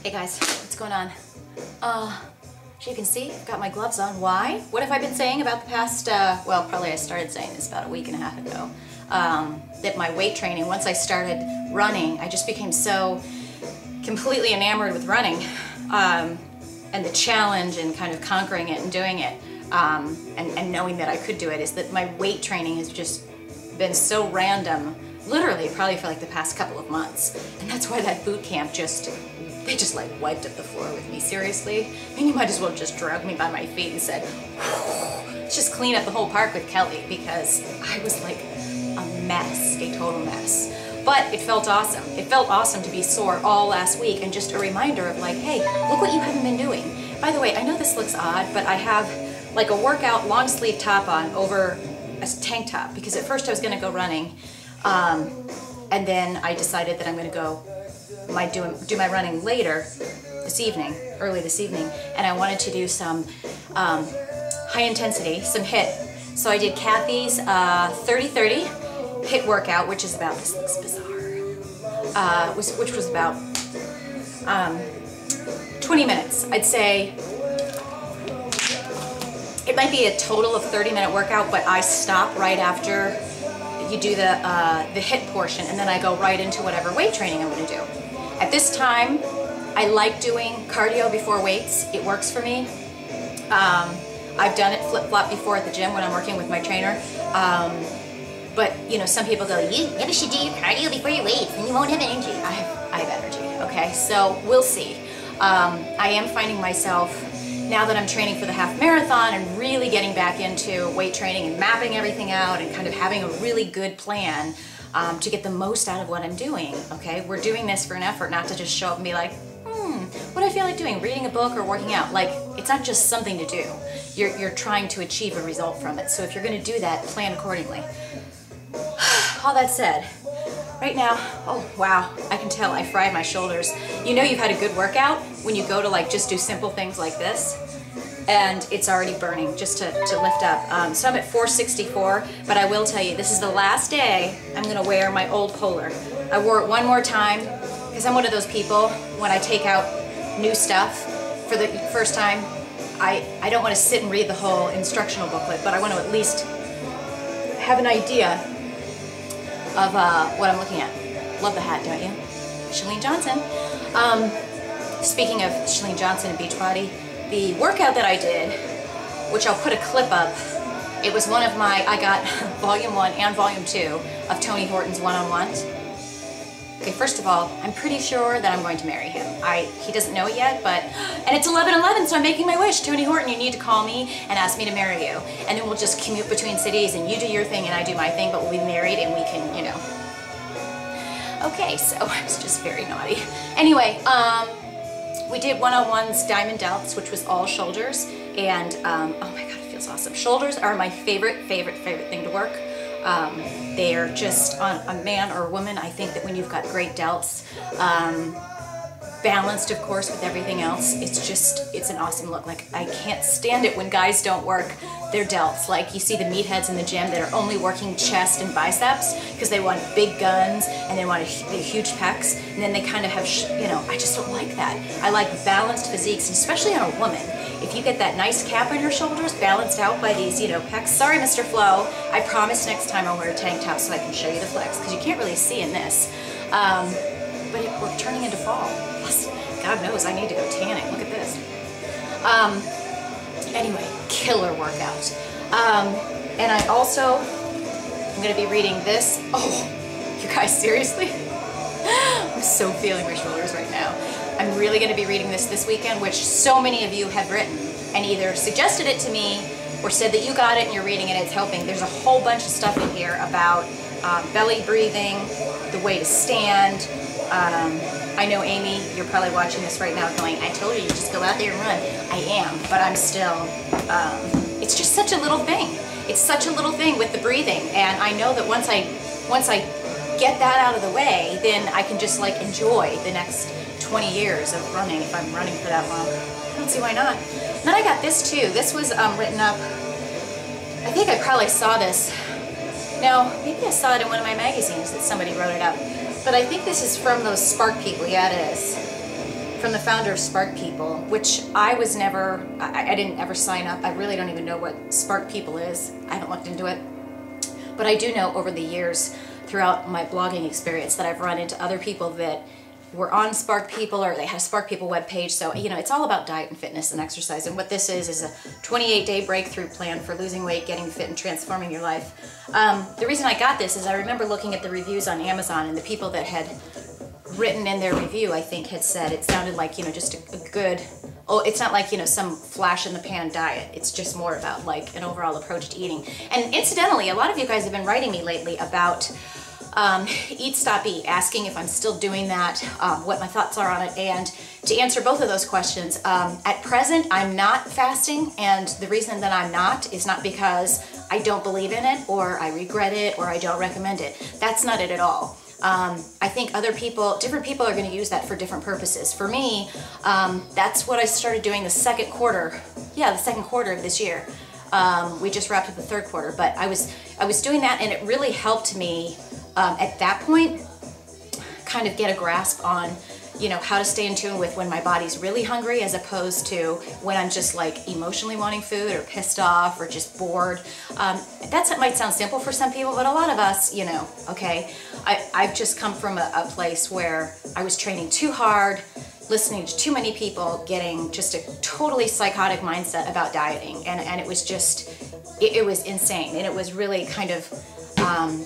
Hey guys, what's going on? As you can see, I've got my gloves on. Why? What have I been saying about the past, well, probably I started saying this about a week and a half ago, that my weight training, once I started running, I just became so completely enamored with running, and the challenge and kind of conquering it and doing it, and knowing that I could do it, is that my weight training has just been so random, literally probably for like the past couple of months. And that's why that boot camp they just like wiped up the floor with me, seriously. I mean, you might as well just drug me by my feet and said, let's just clean up the whole park with Kelly, because I was like a mess, a total mess. But it felt awesome. It felt awesome to be sore all last week, and just a reminder of like, hey, look what you haven't been doing. By the way, I know this looks odd, but I have like a workout long sleeve top on over a tank top, because at first I was gonna go running, and then I decided that I'm gonna go do my running later this evening, early this evening, and I wanted to do some high intensity, some HIIT. So I did Kathy's 30-30 HIIT workout, which is about, this looks bizarre, which was about 20 minutes. I'd say it might be a total of 30-minute workout, but I stop right after you do the HIIT portion, and then I go right into whatever weight training I'm going to do. At this time, I like doing cardio before weights. It works for me. I've done it flip-flop before at the gym when I'm working with my trainer. But you know, some people go, you maybe should do your cardio before your weights, and you won't have energy. I have energy. Okay, so we'll see. I am finding myself, now that I'm training for the half marathon and really getting back into weight training and mapping everything out and kind of having a really good plan to get the most out of what I'm doing, okay? We're doing this for an effort, not to just show up and be like, what do I feel like doing? Reading a book or working out? Like, it's not just something to do. You're trying to achieve a result from it. So if you're gonna do that, plan accordingly. All that said, right now, oh wow, I can tell I fried my shoulders. You know you've had a good workout when you go to like just do simple things like this, and it's already burning just to lift up. So I'm at 464, but I will tell you, this is the last day I'm gonna wear my old Polar. I wore it one more time, because I'm one of those people, when I take out new stuff for the first time, I don't want to sit and read the whole instructional booklet, but I want to at least have an idea of what I'm looking at. Love the hat, don't you? Chalene Johnson. Speaking of Chalene Johnson and Beachbody, the workout that I did, which I'll put a clip up, it was one of my, I got volume 1 and volume 2 of Tony Horton's one-on-ones. Okay, first of all, I'm pretty sure that I'm going to marry him. He doesn't know it yet, but, and it's 11/11, so I'm making my wish. Tony Horton, you need to call me and ask me to marry you. And then we'll just commute between cities, and you do your thing and I do my thing, but we'll be married and we can, you know. Okay, so I was just very naughty. Anyway, we did one-on-ones Diamond Delts, which was all shoulders, and oh my God, it feels awesome. Shoulders are my favorite thing to work. They are just, on a man or a woman, I think that when you've got great delts, balanced of course with everything else, it's an awesome look. Like, I can't stand it when guys don't work their delts. Like, you see the meatheads in the gym that are only working chest and biceps because they want big guns and they want huge pecs, and then they kind of have, you know, I just don't like that. I like balanced physiques, and especially on a woman. If you get that nice cap on your shoulders, balanced out by these, you know, pecs. Sorry, Mr. Flo. I promise next time I'll wear a tank top so I can show you the flex, because you can't really see in this. But we're turning into fall. Plus, God knows I need to go tanning. Look at this. Anyway, killer workout. And I also, I'm going to be reading this. Oh, you guys, seriously? I'm so feeling my shoulders right now. I'm really going to be reading this weekend, which so many of you have written and either suggested it to me or said that you got it and you're reading it and it's helping. There's a whole bunch of stuff in here about belly breathing, the way to stand. I know, Amy, you're probably watching this right now going, I told you just go out there and run. I am, but I'm still, it's just such a little thing. It's such a little thing with the breathing, and I know that once I get that out of the way, then I can just like enjoy the next 20 years of running, if I'm running for that long. I don't see why not. And then I got this too. This was written up, I think I probably saw this. No, maybe I saw it in one of my magazines that somebody wrote it up. But I think this is from those Spark people. Yeah, it is. from the founder of Spark People, which I didn't ever sign up. I really don't even know what Spark People is. I haven't looked into it. But I do know over the years, throughout my blogging experience, that I've run into other people that were on Spark People, or they had a Spark People webpage. So, you know, it's all about diet and fitness and exercise. And what this is a 28-day breakthrough plan for losing weight, getting fit, and transforming your life. The reason I got this is I remember looking at the reviews on Amazon, and the people that had written in their review, I think, had said it sounded like, you know, just a good, oh, it's not like, you know, some flash in the pan diet. It's just more about like an overall approach to eating. And incidentally, a lot of you guys have been writing me lately about Eat Stop Eat, asking if I'm still doing that, what my thoughts are on it. And to answer both of those questions, at present I'm not fasting, and the reason that I'm not is not because I don't believe in it, or I regret it, or I don't recommend it. That's not it at all. I think different people are going to use that for different purposes. For me, that's what I started doing the second quarter of this year. We just wrapped up the third quarter, but I was doing that, and it really helped me at that point kind of get a grasp on, you know, how to stay in tune with when my body's really hungry, as opposed to when I'm just like emotionally wanting food, or pissed off, or just bored. That might sound simple for some people, but a lot of us, you know, okay, I've just come from a place where I was training too hard, listening to too many people, getting just a totally psychotic mindset about dieting, and it was just, it was insane, and it was really kind of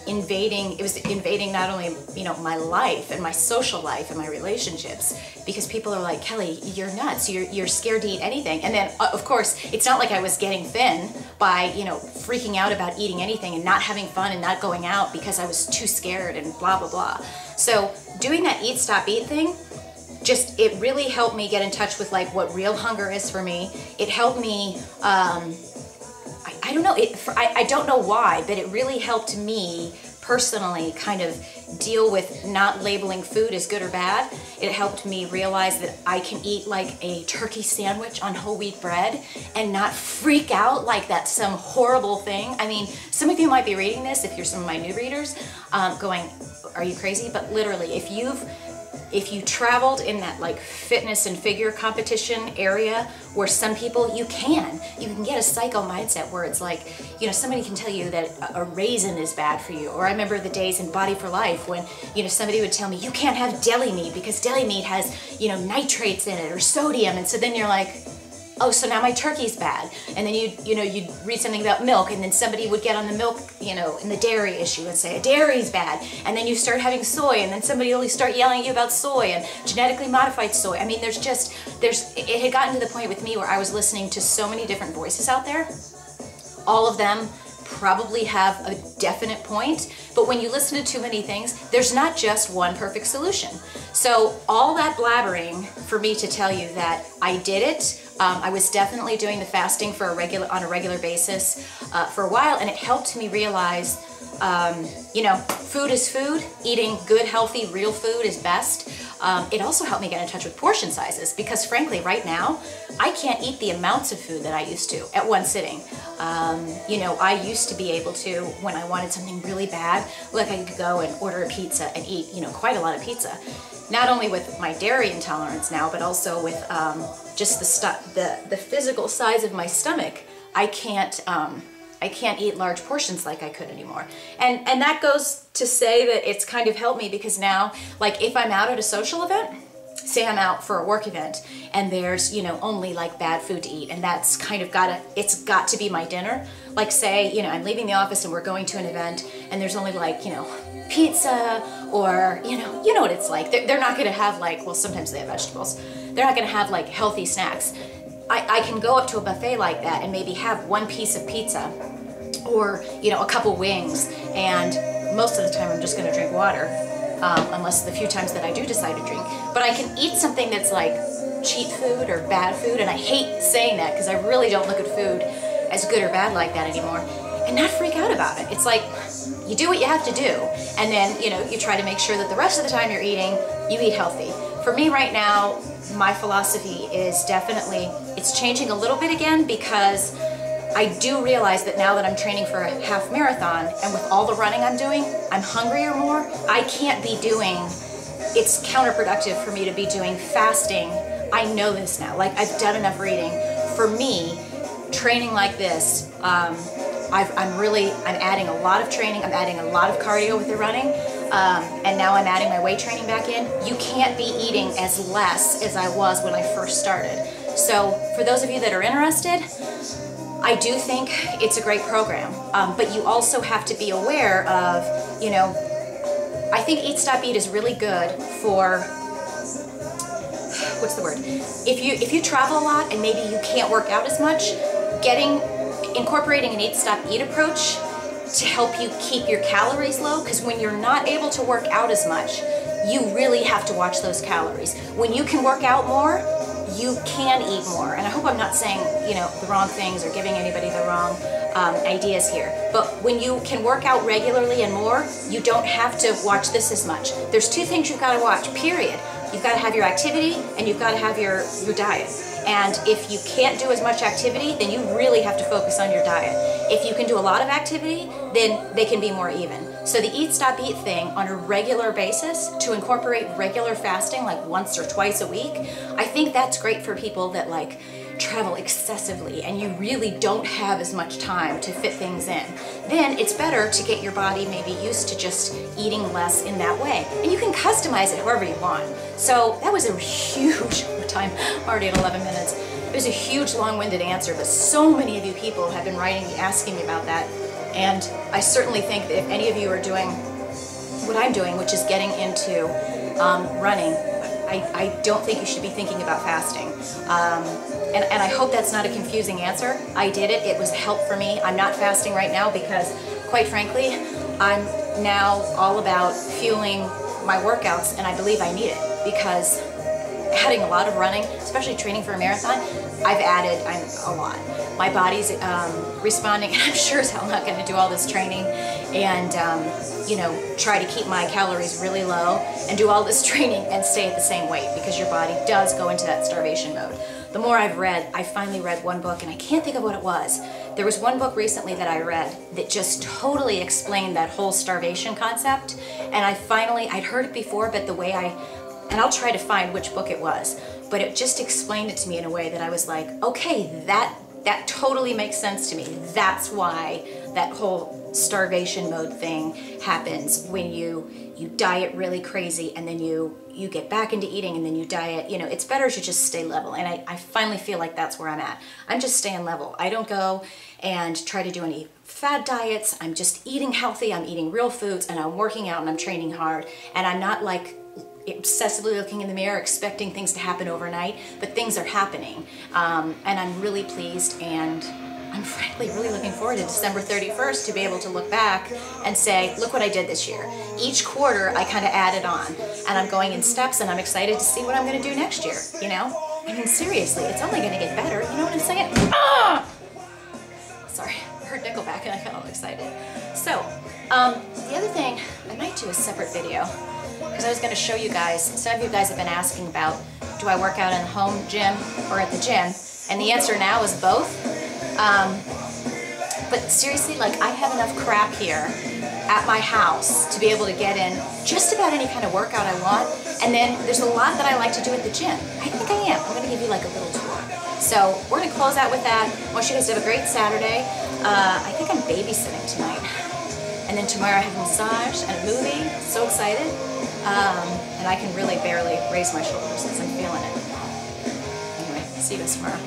invading not only, you know, my life and my social life and my relationships, because people are like, Kelly, you're nuts, you're scared to eat anything. And then of course, it's not like I was getting thin by, you know, freaking out about eating anything and not having fun and not going out because I was too scared and blah blah blah. So doing that Eat Stop Eat thing, just, it really helped me get in touch with like what real hunger is for me. It helped me, I don't know, I don't know why, but it really helped me personally kind of deal with not labeling food as good or bad. It helped me realize that I can eat like a turkey sandwich on whole wheat bread and not freak out like that's some horrible thing. I mean, some of you might be reading this, if you're some of my new readers, going, are you crazy? But literally, if you traveled in that like fitness and figure competition area where some people, you can get a psycho mindset where it's like, you know, somebody can tell you that a raisin is bad for you. Or I remember the days in Body for Life when, you know, somebody would tell me, you can't have deli meat because deli meat has, you know, nitrates in it or sodium. And so then you're like, oh, so now my turkey's bad. And then you'd read something about milk, and then somebody would get on the milk, you know, in the dairy issue and say, dairy's bad. And then you start having soy, and then somebody will start yelling at you about soy and genetically modified soy. I mean, it had gotten to the point with me where I was listening to so many different voices out there. All of them probably have a definite point, but when you listen to too many things, there's not just one perfect solution. So all that blabbering for me to tell you that I did it. I was definitely doing the fasting on a regular basis for a while, and it helped me realize, you know, food is food. Eating good, healthy, real food is best. It also helped me get in touch with portion sizes, because frankly, right now, I can't eat the amounts of food that I used to at one sitting. You know, I used to be able to, when I wanted something really bad, like I could go and order a pizza and eat, you know, quite a lot of pizza. Not only with my dairy intolerance now, but also with just the physical size of my stomach. I can't eat large portions like I could anymore. And that goes to say that it's kind of helped me, because now, like if I'm out at a social event, say I'm out for a work event and there's, you know, only like bad food to eat, and that's kind of it's got to be my dinner. Like say, you know, I'm leaving the office and we're going to an event and there's only like, you know, pizza, or, you know what it's like. They're not gonna have like, well, sometimes they have vegetables. They're not gonna have like healthy snacks. I can go up to a buffet like that and maybe have one piece of pizza, or, you know, a couple wings, and most of the time I'm just gonna drink water, unless the few times that I do decide to drink. But I can eat something that's like cheap food or bad food, and I hate saying that because I really don't look at food as good or bad like that anymore, and not freak out about it. It's like, you do what you have to do, and then, you know, you try to make sure that the rest of the time you're eating, you eat healthy. For me right now, my philosophy is definitely, it's changing a little bit again, because I do realize that now that I'm training for a half marathon, and with all the running I'm doing, I'm hungrier more. I can't be doing it's counterproductive for me to be doing fasting. I know this now, like I've done enough reading. For me, training like this, I'm adding a lot of training, I'm adding a lot of cardio with the running, and now I'm adding my weight training back in. You can't be eating as less as I was when I first started. So for those of you that are interested, I do think it's a great program, but you also have to be aware of, you know, I think Eat Stop Eat is really good for, what's the word? If you travel a lot and maybe you can't work out as much, incorporating an Eat Stop Eat approach to help you keep your calories low, because when you're not able to work out as much, you really have to watch those calories. When you can work out more, you can eat more. And I hope I'm not saying, you know, the wrong things or giving anybody the wrong ideas here. But when you can work out regularly and more, you don't have to watch this as much. There's two things you've got to watch, period. You've got to have your activity and you've got to have your diet. And if you can't do as much activity, then you really have to focus on your diet. If you can do a lot of activity, then they can be more even. So the Eat Stop Eat thing on a regular basis, to incorporate regular fasting like once or twice a week, I think that's great for people that like travel excessively and you really don't have as much time to fit things in. Then it's better to get your body maybe used to just eating less in that way. And you can customize it however you want. So that was a huge time, already at 11 minutes. It was a huge long-winded answer, but so many of you people have been writing me, asking me about that. And I certainly think that if any of you are doing what I'm doing, which is getting into running, I don't think you should be thinking about fasting. And I hope that's not a confusing answer. I did it. It was a help for me. I'm not fasting right now because, quite frankly, I'm now all about fueling my workouts, and I believe I need it because adding a lot of running, especially training for a marathon, I've added a lot. My body's responding, and I'm sure as hell not going to do all this training and you know, try to keep my calories really low and do all this training and stay at the same weight, because your body does go into that starvation mode. The more I've read, I finally read one book, and I can't think of what it was. There was one book recently that I read that just totally explained that whole starvation concept, and I'd heard it before, but the way and I'll try to find which book it was, but it just explained it to me in a way that I was like, okay, that totally makes sense to me. That's why that whole starvation mode thing happens when you diet really crazy and then you get back into eating and then you diet. You know, it's better to just stay level, and I finally feel like that's where I'm at. I'm just staying level. I don't go and try to do any fad diets. I'm just eating healthy, I'm eating real foods, and I'm working out and I'm training hard, and I'm not like obsessively looking in the mirror expecting things to happen overnight, but things are happening, and I'm really pleased, and I'm frankly really looking forward to December 31st to be able to look back and say, look what I did this year. Each quarter I kind of added on, and I'm going in steps, and I'm excited to see what I'm going to do next year, you know? I mean, seriously, it's only going to get better, you know what I'm saying? Ah! Sorry, I heard Nickelback and I got all excited. So, the other thing, I might do a separate video, because I was going to show you guys, some of you guys have been asking about, do I work out in the home gym or at the gym? And the answer now is both. But seriously, like, I have enough crap here at my house to be able to get in just about any kind of workout I want. And then there's a lot that I like to do at the gym. I think I am. I'm going to give you like a little tour. So we're going to close out with that. I want you guys to have a great Saturday. I think I'm babysitting tonight. And then tomorrow I have a massage and a movie. So excited. And I can really barely raise my shoulders because I'm feeling it. Anyway, see you guys tomorrow.